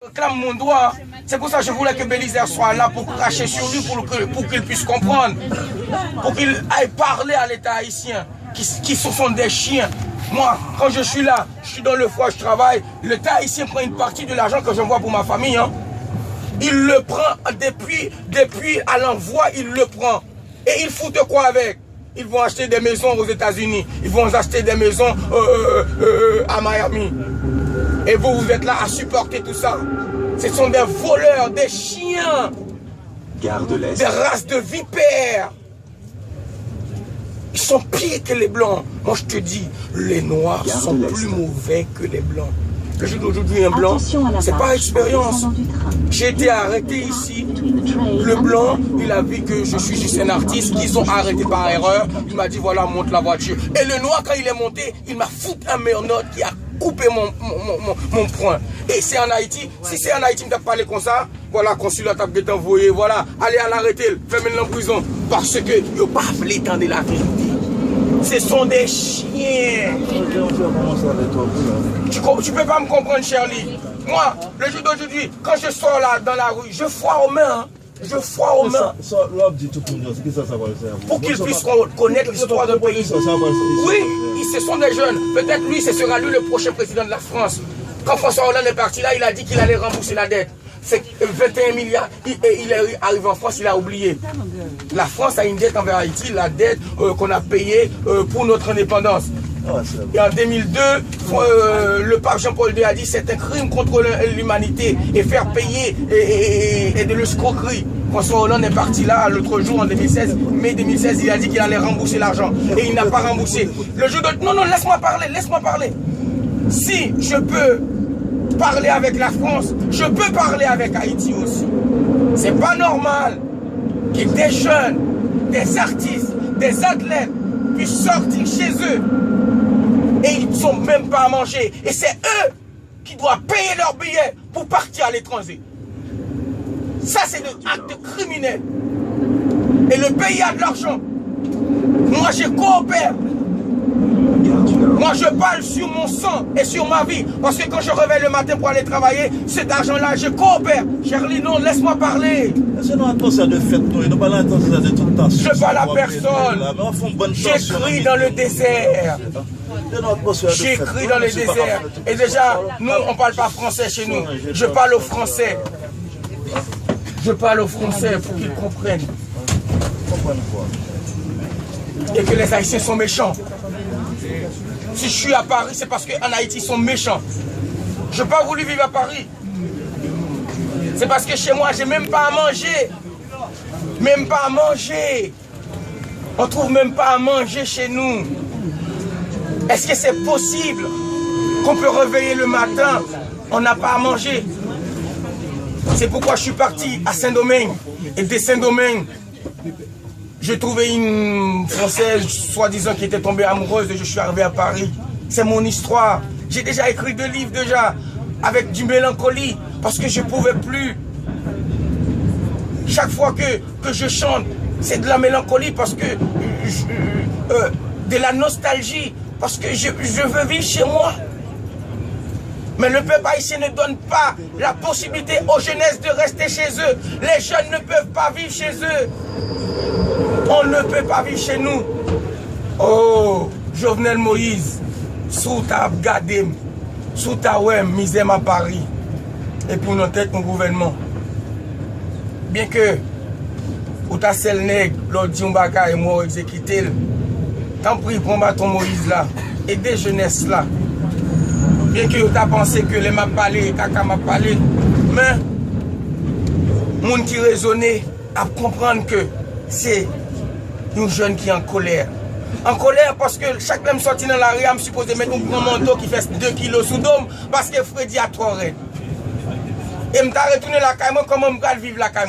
Réclame mon droit. C'est pour ça que je voulais que Bélisaire soit là pour cracher sur lui, pour qu'il puisse comprendre. Pour qu'il aille parler à l'État haïtien, qui sont des chiens. Moi, quand je suis là, je suis dans le foie, je travaille. L'État haïtien prend une partie de l'argent que j'envoie pour ma famille. Hein. Il le prend depuis à l'envoi, il le prend. Et ils foutent quoi avec? Ils vont acheter des maisons aux États-Unis. Ils vont acheter des maisons à Miami. Et vous, vous êtes là à supporter tout ça. Ce sont des voleurs, des chiens, des races de vipères. Ils sont pires que les blancs. Moi, je te dis, les noirs sont plus mauvais que les blancs. Le jour d'aujourd'hui, un blanc, c'est pas expérience. J'ai été arrêté ici. Le blanc, il a vu que je suis juste un artiste, qu'ils ont arrêté par erreur. Il m'a dit, voilà, monte la voiture. Et le noir, quand il est monté, il m'a foutu un meilleur note qui a coupé mon poing. Et c'est en Haïti. Si c'est en Haïti, il t'a parlé comme ça. Voilà, consulat t'a bien envoyé. Voilà, allez à l'arrêter, fais-le en prison. Parce que, il n'a pas voulu tendre la vérité. Ce sont des chiens. Tu peux pas me comprendre, Shirley. Moi, le jour d'aujourd'hui, quand je sors là dans la rue, je foire aux mains. Hein. Je foire aux mains. Pour qu'ils puissent connaître l'histoire d'un pays. Oui, ce sont des jeunes. Peut-être lui, ce sera lui le prochain président de la France. Quand François Hollande est parti là, il a dit qu'il allait rembourser la dette. C'est 21 milliards. Il est arrivé en France, il a oublié. La France a une dette envers Haïti, la dette qu'on a payée pour notre indépendance. Et en 2002, le pape Jean-Paul II a dit c'est un crime contre l'humanité et faire payer et de l'escroquerie. François Hollande est parti là l'autre jour en 2016, mai 2016, il a dit qu'il allait rembourser l'argent et il n'a pas remboursé. Le jour de... Non, laisse-moi parler. Si je peux parler avec la France, je peux parler avec Haïti aussi. C'est pas normal que des jeunes, des artistes, des athlètes puissent sortir chez eux et ils ne sont même pas à manger. Et c'est eux qui doivent payer leurs billets pour partir à l'étranger. Ça, c'est un acte criminel. Et le pays a de l'argent. Moi, je coopère. Moi, je parle sur mon sang et sur ma vie. Parce que quand je réveille le matin pour aller travailler, cet argent-là, je coopère. Shirley, non, laisse-moi parler. C'est notre atmosphère de fête, nous. Nous parlons de tout le temps. Je parle à personne. J'écris dans le désert. J'écris dans le désert. Et déjà, nous, on ne parle pas français chez nous. Je parle au français. Je parle aux Français pour qu'ils comprennent. Et que les Haïtiens sont méchants. Si je suis à Paris, c'est parce qu'en Haïti, ils sont méchants. Je n'ai pas voulu vivre à Paris. C'est parce que chez moi, je n'ai même pas à manger. Même pas à manger. On ne trouve même pas à manger chez nous. Est-ce que c'est possible qu'on peut réveiller le matin, on n'a pas à manger? C'est pourquoi je suis parti à Saint-Domingue. Et de Saint-Domingue, j'ai trouvé une Française, soi-disant, qui était tombée amoureuse et je suis arrivé à Paris. C'est mon histoire. J'ai déjà écrit 2 livres déjà, avec du mélancolie, parce que je ne pouvais plus. Chaque fois que je chante, c'est de la mélancolie, parce que de la nostalgie, parce que je veux vivre chez moi. Mais le peuple haïtien ne donne pas la possibilité aux jeunesses de rester chez eux. Les jeunes ne peuvent pas vivre chez eux. On ne peut pas vivre chez nous. Oh, Jovenel Moïse, sous ta gadem, sous ta ouem, misère à Paris. Et pour notre tête, mon gouvernement. Bien que, ou ta sel nègre, l'autre dit et moi exécuté, tant pis, prends ton Moïse là, et des jeunesses là. Bien que tu as pensé que les m'a parlé, caca m'a parlé, mais moun qui raisonne à comprendre que c'est une jeune qui est en colère. En colère parce que chaque même sorti dans la rue, je me suppose mettre un grand manteau qui fait 2 kilos sous dôme parce que Freddy a trop raide. Et je vais retourner la caille, comment je vais vivre la caille?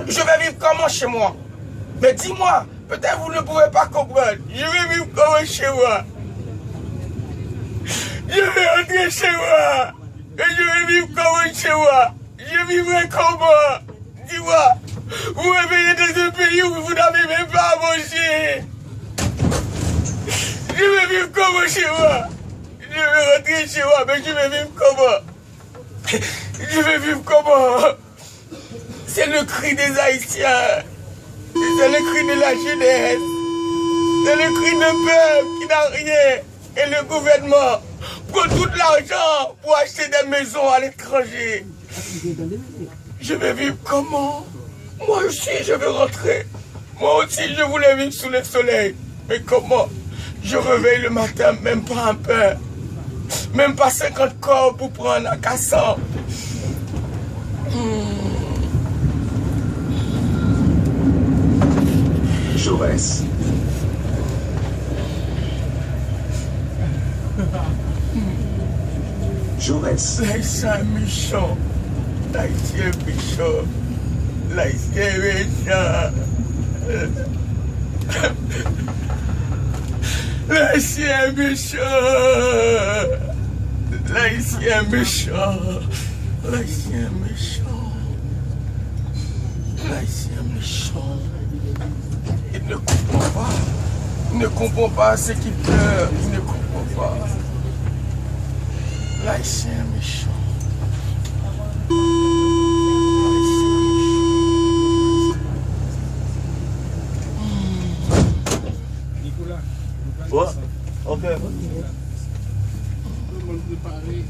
Je vais vivre comment chez moi? Mais dis-moi, peut-être vous ne pouvez pas comprendre. Je vais vivre comment chez moi? Je vais rentrer chez moi. Et je vais vivre comment chez moi? Je vivrai comment? Dis-moi, vous réveillez dans un pays où vous n'avez même pas à manger. Je vais vivre comment chez moi? Je vais rentrer chez moi, mais je vais vivre comment? Je vais vivre comment? C'est le cri des Haïtiens. C'est le cri de la jeunesse. C'est le cri d'un peuple qui n'a rien. Et le gouvernement prend tout l'argent pour acheter des maisons à l'étranger. Je vais vivre comment? Moi aussi, je veux rentrer. Moi aussi, je voulais vivre sous le soleil. Mais comment? Je réveille le matin, même pas un pain. Même pas 50 corps pour prendre un cassant. Jaurès. Jaurès. L'Haïtien méchant. L'Haïtien méchant. L'Haïtien méchant. L'Haïtien méchant. L'Haïtien méchant. L'Haïtien méchant. L'Haïtien méchant. Il ne comprend pas. Il ne comprend pas ce qu'il pleure. Il ne comprend pas. L'Haïtien méchant. Ouais, ok. Préparez.